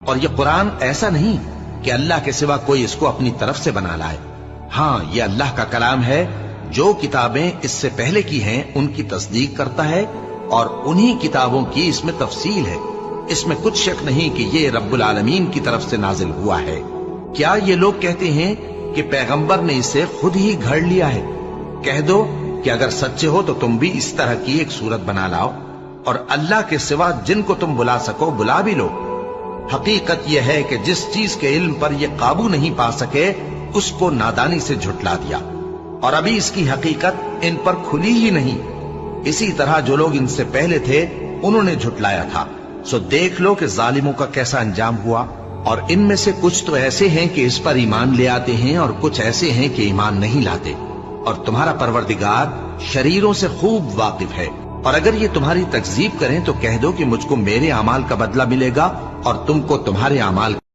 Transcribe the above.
اور یہ قرآن ایسا نہیں کہ اللہ کے سوا کوئی اس کو اپنی طرف سے بنا لائے۔ ہاں، یہ اللہ کا کلام ہے، جو کتابیں اس سے پہلے کی ہیں ان کی تصدیق کرتا ہے، اور انہی کتابوں کی اس میں تفصیل ہے۔ اس میں کچھ شک نہیں کہ یہ رب العالمین کی طرف سے نازل ہوا ہے۔ کیا یہ لوگ کہتے ہیں کہ پیغمبر نے اسے خود ہی گھڑ لیا ہے؟ کہہ دو کہ اگر سچے ہو تو تم بھی اس طرح کی ایک صورت بنا لاؤ، اور اللہ کے سوا جن کو تم بلا سکو بلا بھی لو۔ حقیقت یہ ہے کہ جس چیز کے علم پر یہ قابو نہیں پا سکے اس کو نادانی سے جھٹلا دیا، اور ابھی اس کی حقیقت ان پر کھلی ہی نہیں۔ اسی طرح جو لوگ ان سے پہلے تھے انہوں نے جھٹلایا تھا، سو دیکھ لو کہ ظالموں کا کیسا انجام ہوا۔ اور ان میں سے کچھ تو ایسے ہیں کہ اس پر ایمان لے آتے ہیں، اور کچھ ایسے ہیں کہ ایمان نہیں لاتے، اور تمہارا پروردگار شریروں سے خوب واقف ہے۔ اور اگر یہ تمہاری تکذیب کریں تو کہہ دو کہ مجھ کو میرے اعمال کا بدلہ ملے گا اور تم کو تمہارے اعمال